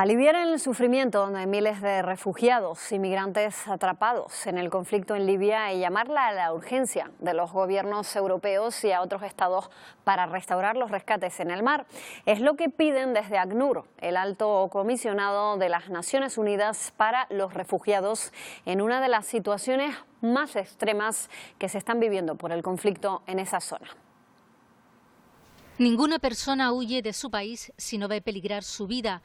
Aliviar el sufrimiento de miles de refugiados y migrantes atrapados en el conflicto en Libia y llamarla a la urgencia de los gobiernos europeos y a otros estados para restaurar los rescates en el mar. Es lo que piden desde ACNUR, el alto comisionado de las Naciones Unidas para los refugiados, en una de las situaciones más extremas que se están viviendo por el conflicto en esa zona. Ninguna persona huye de su país si no ve peligrar su vida,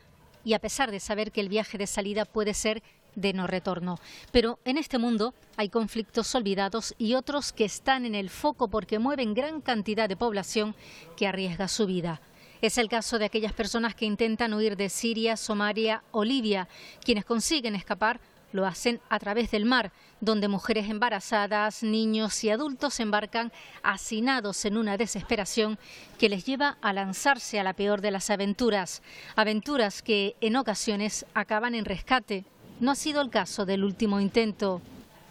y a pesar de saber que el viaje de salida puede ser de no retorno. Pero en este mundo hay conflictos olvidados y otros que están en el foco porque mueven gran cantidad de población que arriesga su vida. Es el caso de aquellas personas que intentan huir de Siria, Somalia o Libia. Quienes consiguen escapar lo hacen a través del mar, donde mujeres embarazadas, niños y adultos embarcan hacinados en una desesperación que les lleva a lanzarse a la peor de las aventuras. Aventuras que en ocasiones acaban en rescate. No ha sido el caso del último intento.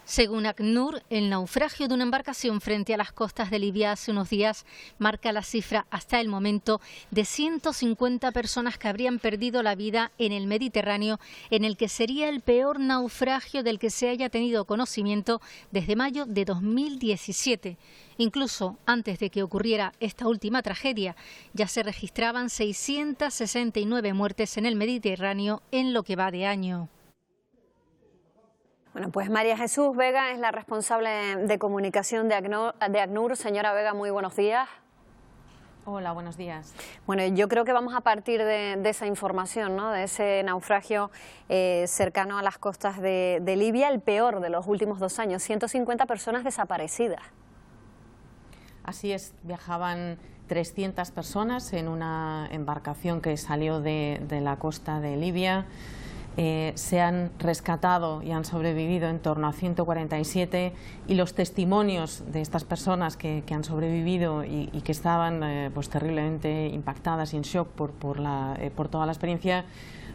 Según ACNUR, el naufragio de una embarcación frente a las costas de Libia hace unos días marca la cifra hasta el momento de 150 personas que habrían perdido la vida en el Mediterráneo, en el que sería el peor naufragio del que se haya tenido conocimiento desde mayo de 2017. Incluso antes de que ocurriera esta última tragedia, ya se registraban 669 muertes en el Mediterráneo en lo que va de año. Bueno, pues María Jesús Vega es la responsable de comunicación de ACNUR. Señora Vega, muy buenos días. Hola, buenos días. Bueno, yo creo que vamos a partir de esa información, ¿no?, de ese naufragio cercano a las costas de Libia, el peor de los últimos 2 años, 150 personas desaparecidas. Así es, viajaban 300 personas en una embarcación que salió de la costa de Libia. Se han rescatado y han sobrevivido en torno a 147 y los testimonios de estas personas que han sobrevivido y que estaban pues terriblemente impactadas y en shock por toda la experiencia,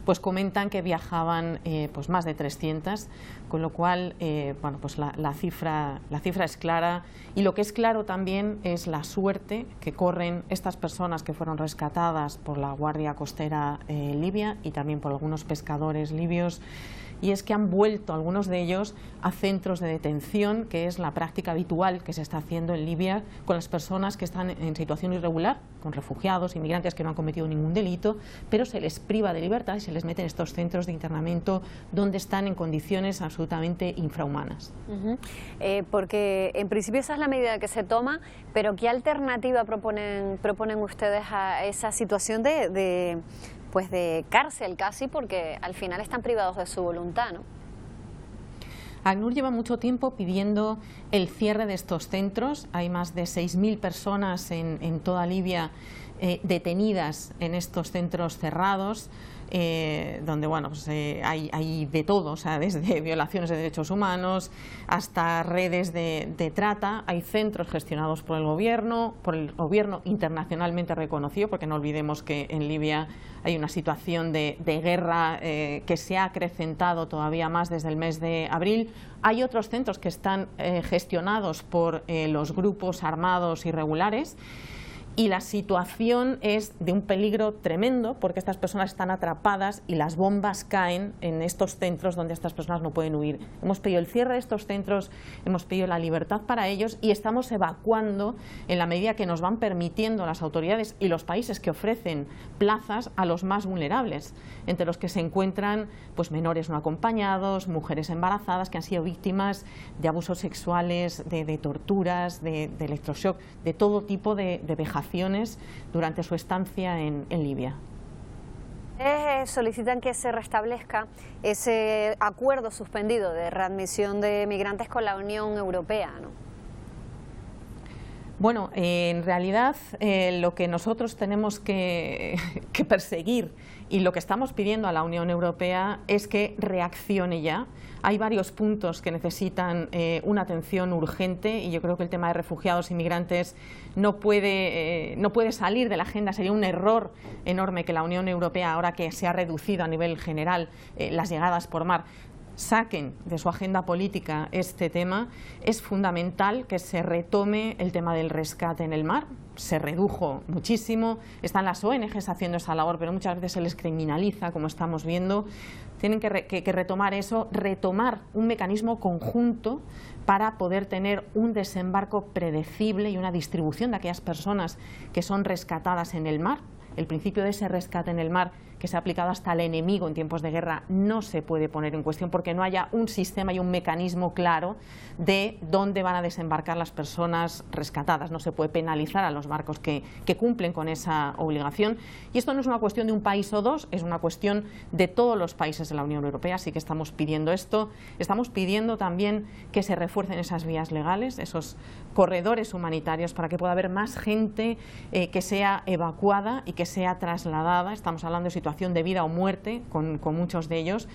pues comentan que viajaban pues más de 300, con lo cual bueno, pues la cifra es clara, y lo que es claro también es la suerte que corren estas personas que fueron rescatadas por la Guardia Costera libia y también por algunos pescadores libios, y es que han vuelto algunos de ellos a centros de detención, que es la práctica habitual que se está haciendo en Libia con las personas que están en situación irregular, con refugiados, inmigrantes que no han cometido ningún delito, pero se les priva de libertad y se les mete en estos centros de internamiento donde están en condiciones absolutamente infrahumanas. Porque en principio esa es la medida que se toma, pero ¿qué alternativa proponen ustedes a esa situación de cárcel casi, porque al final están privados de su voluntad, ¿no? ACNUR lleva mucho tiempo pidiendo el cierre de estos centros. Hay más de 6.000 personas en toda Libia detenidas en estos centros cerrados, donde bueno, pues, hay de todo, o sea, desde violaciones de derechos humanos hasta redes de trata. Hay centros gestionados por el gobierno internacionalmente reconocido, porque no olvidemos que en Libia hay una situación de guerra que se ha acrecentado todavía más desde el mes de abril. Hay otros centros que están gestionados por los grupos armados irregulares. Y la situación es de un peligro tremendo, porque estas personas están atrapadas y las bombas caen en estos centros donde estas personas no pueden huir. Hemos pedido el cierre de estos centros, hemos pedido la libertad para ellos y estamos evacuando en la medida que nos van permitiendo las autoridades y los países que ofrecen plazas a los más vulnerables, entre los que se encuentran pues menores no acompañados, mujeres embarazadas que han sido víctimas de abusos sexuales, de torturas, de electroshock, de todo tipo de vejaciones durante su estancia en Libia. Solicitan que se restablezca ese acuerdo suspendido de readmisión de migrantes con la Unión Europea, ¿no? Bueno, en realidad lo que nosotros tenemos que perseguir y lo que estamos pidiendo a la Unión Europea es que reaccione ya. Hay varios puntos que necesitan una atención urgente, y yo creo que el tema de refugiados y migrantes no puede salir de la agenda. Sería un error enorme que la Unión Europea, ahora que se ha reducido a nivel general las llegadas por mar, saquen de su agenda política este tema, es fundamental que se retome el tema del rescate en el mar. Se redujo muchísimo, están las ONGs haciendo esa labor, pero muchas veces se les criminaliza, como estamos viendo. Tienen que retomar eso, retomar un mecanismo conjunto para poder tener un desembarco predecible y una distribución de aquellas personas que son rescatadas en el mar. El principio de ese rescate en el mar, que se ha aplicado hasta al enemigo en tiempos de guerra, no se puede poner en cuestión porque no haya un sistema y un mecanismo claro de dónde van a desembarcar las personas rescatadas. No se puede penalizar a los barcos que cumplen con esa obligación. Y esto no es una cuestión de un país o dos, es una cuestión de todos los países de la Unión Europea, así que estamos pidiendo esto. Estamos pidiendo también que se refuercen esas vías legales, esos corredores humanitarios, para que pueda haber más gente que sea evacuada y que sea trasladada. Estamos hablando de situación de vida o muerte con muchos de ellos,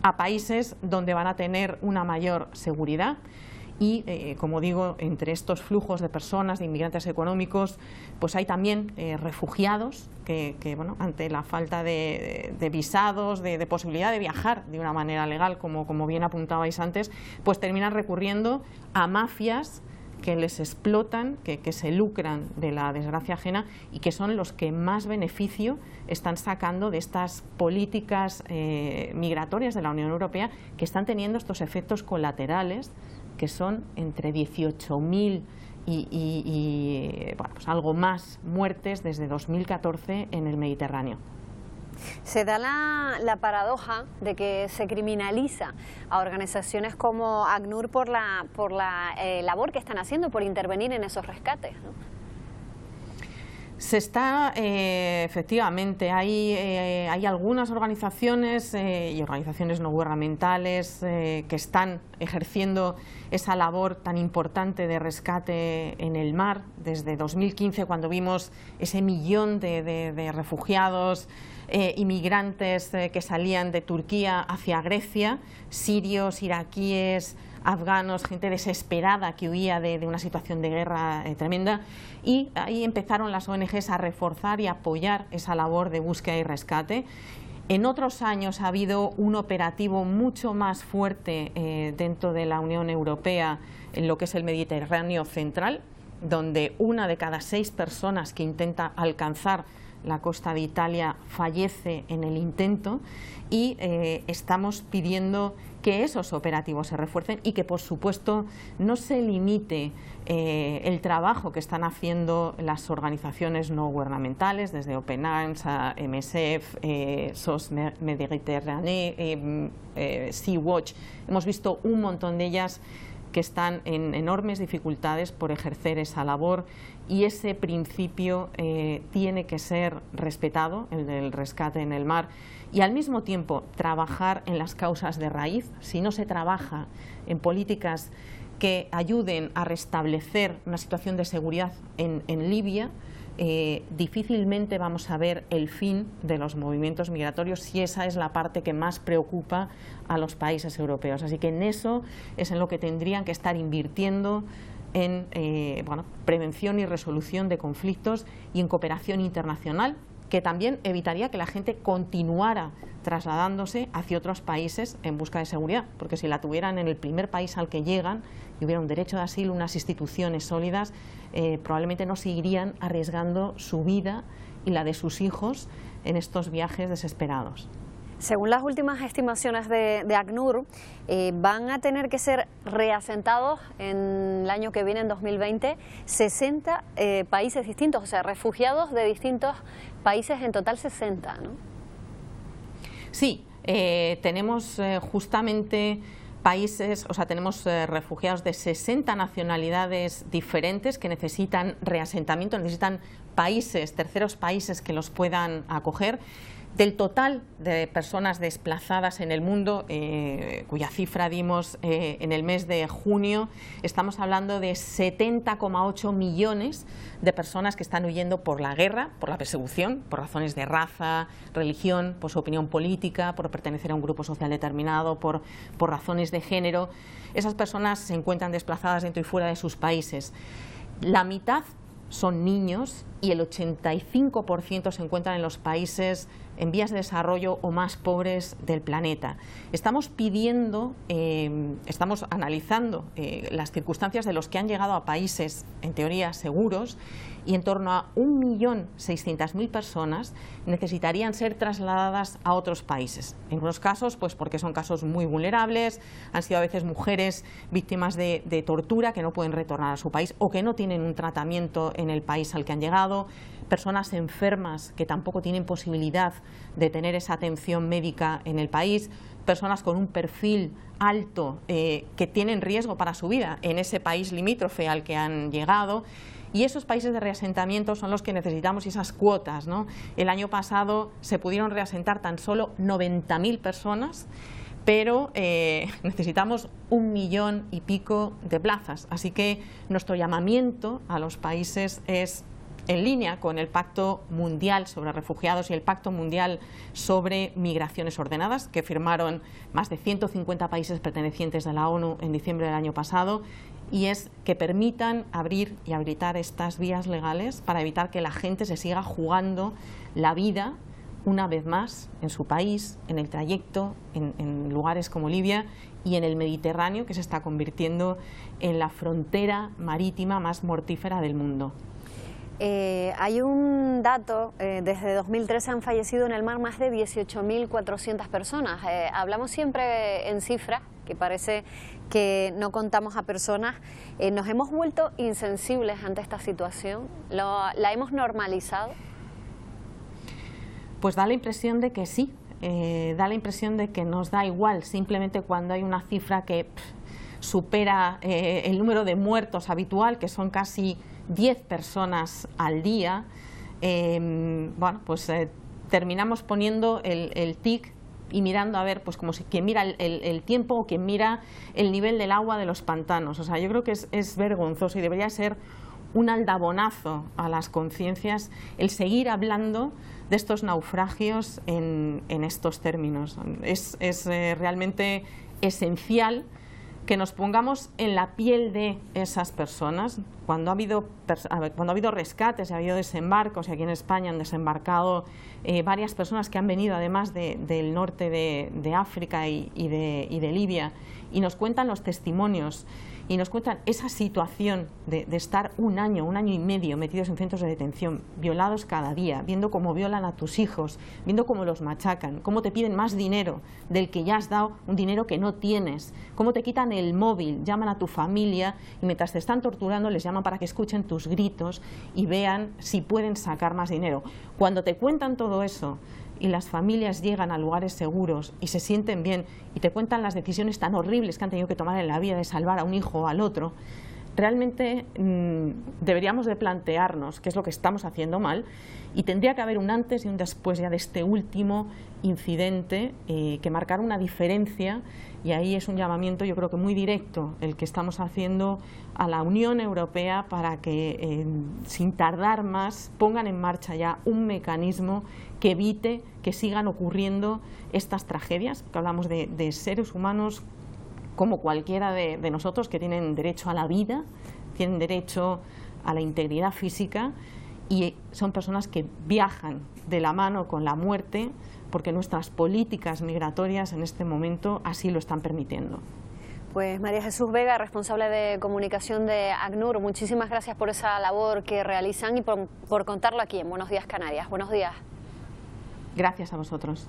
a países donde van a tener una mayor seguridad. Y, como digo, entre estos flujos de personas, de inmigrantes económicos, pues hay también refugiados que bueno, ante la falta de visados, de posibilidad de viajar de una manera legal, como bien apuntabais antes, pues terminan recurriendo a mafias que les explotan, que se lucran de la desgracia ajena y que son los que más beneficio están sacando de estas políticas migratorias de la Unión Europea, que están teniendo estos efectos colaterales que son entre 18.000 y bueno, pues algo más muertes desde 2014 en el Mediterráneo. Se da la paradoja de que se criminaliza a organizaciones como ACNUR por la labor que están haciendo, por intervenir en esos rescates, ¿no? Se está, efectivamente, hay algunas organizaciones y organizaciones no gubernamentales que están ejerciendo esa labor tan importante de rescate en el mar. Desde 2015, cuando vimos ese millón de refugiados, inmigrantes que salían de Turquía hacia Grecia, sirios, iraquíes, afganos, gente desesperada que huía de una situación de guerra tremenda, y ahí empezaron las ONGs a reforzar y apoyar esa labor de búsqueda y rescate. En otros años ha habido un operativo mucho más fuerte dentro de la Unión Europea en lo que es el Mediterráneo central, donde 1 de cada 6 personas que intenta alcanzar la costa de Italia fallece en el intento, y estamos pidiendo que esos operativos se refuercen y que, por supuesto, no se limite el trabajo que están haciendo las organizaciones no gubernamentales, desde Open Arms a MSF, SOS Mediterranée, Sea-Watch. Hemos visto un montón de ellas que están en enormes dificultades por ejercer esa labor, y ese principio tiene que ser respetado, el del rescate en el mar, y al mismo tiempo trabajar en las causas de raíz. Si no se trabaja en políticas que ayuden a restablecer una situación de seguridad en Libia, difícilmente vamos a ver el fin de los movimientos migratorios, si esa es la parte que más preocupa a los países europeos. Así que en eso es en lo que tendrían que estar invirtiendo, en prevención y resolución de conflictos y en cooperación internacional, que también evitaría que la gente continuara trasladándose hacia otros países en busca de seguridad, porque si la tuvieran en el primer país al que llegan y hubiera un derecho de asilo, unas instituciones sólidas, probablemente no seguirían arriesgando su vida y la de sus hijos en estos viajes desesperados. Según las últimas estimaciones de ACNUR, van a tener que ser reasentados en el año que viene, en 2020, 60 países distintos, o sea, refugiados de distintos países, en total 60, ¿no? Sí, tenemos justamente países, o sea, tenemos refugiados de 60 nacionalidades diferentes que necesitan reasentamiento, necesitan países, terceros países que los puedan acoger. Del total de personas desplazadas en el mundo, cuya cifra dimos en el mes de junio, estamos hablando de 70,8 millones de personas que están huyendo por la guerra, por la persecución, por razones de raza, religión, por su opinión política, por pertenecer a un grupo social determinado, por razones de género. Esas personas se encuentran desplazadas dentro y fuera de sus países. La mitad son niños y el 85% se encuentran en los países en vías de desarrollo o más pobres del planeta. Estamos analizando las circunstancias de los que han llegado a países, en teoría, seguros, y en torno a 1.600.000 personas necesitarían ser trasladadas a otros países. En algunos casos, pues porque son casos muy vulnerables, han sido a veces mujeres víctimas de tortura que no pueden retornar a su país o que no tienen un tratamiento en el país al que han llegado, personas enfermas que tampoco tienen posibilidad de tener esa atención médica en el país, personas con un perfil alto que tienen riesgo para su vida en ese país limítrofe al que han llegado. Y esos países de reasentamiento son los que necesitamos, y esas cuotas, ¿no? El año pasado se pudieron reasentar tan solo 90.000 personas, pero necesitamos 1 millón y pico de plazas. Así que nuestro llamamiento a los países es en línea con el Pacto Mundial sobre Refugiados y el Pacto Mundial sobre Migraciones Ordenadas, que firmaron más de 150 países pertenecientes a la ONU en diciembre del año pasado, y es que permitan abrir y habilitar estas vías legales para evitar que la gente se siga jugando la vida una vez más en su país, en el trayecto, en lugares como Libia y en el Mediterráneo, que se está convirtiendo en la frontera marítima más mortífera del mundo. Hay un dato, desde 2013 han fallecido en el mar más de 18.400 personas. Hablamos siempre en cifras, que parece que no contamos a personas. ¿Nos hemos vuelto insensibles ante esta situación? ¿La hemos normalizado? Pues da la impresión de que sí, da la impresión de que nos da igual, simplemente cuando hay una cifra que supera el número de muertos habitual, que son casi 10 personas al día, bueno, pues terminamos poniendo el tic y mirando a ver, pues como si quien mira el tiempo o quien mira el nivel del agua de los pantanos. O sea, yo creo que es vergonzoso y debería ser un aldabonazo a las conciencias el seguir hablando de estos naufragios en estos términos. Es realmente esencial que nos pongamos en la piel de esas personas. Cuando ha habido rescates, ha habido desembarcos, y aquí en España han desembarcado varias personas que han venido además del norte de África y de Libia, y nos cuentan los testimonios y nos cuentan esa situación de estar un año y medio metidos en centros de detención, violados cada día, viendo cómo violan a tus hijos, viendo cómo los machacan, cómo te piden más dinero del que ya has dado, un dinero que no tienes, cómo te quitan el móvil, llaman a tu familia y mientras te están torturando les llaman para que escuchen tus gritos y vean si pueden sacar más dinero. Cuando te cuentan todo eso y las familias llegan a lugares seguros y se sienten bien y te cuentan las decisiones tan horribles que han tenido que tomar en la vida de salvar a un hijo o al otro, realmente deberíamos de plantearnos qué es lo que estamos haciendo mal, y tendría que haber un antes y un después ya de este último incidente que marcar una diferencia. Y ahí es un llamamiento, yo creo que muy directo, el que estamos haciendo a la Unión Europea para que sin tardar más pongan en marcha ya un mecanismo que evite que sigan ocurriendo estas tragedias, que hablamos de seres humanos como cualquiera de nosotros, que tienen derecho a la vida, tienen derecho a la integridad física, y son personas que viajan de la mano con la muerte porque nuestras políticas migratorias en este momento así lo están permitiendo. Pues María Jesús Vega, responsable de comunicación de ACNUR, muchísimas gracias por esa labor que realizan y por contarlo aquí en Buenos Días Canarias. Buenos días. Gracias a vosotros.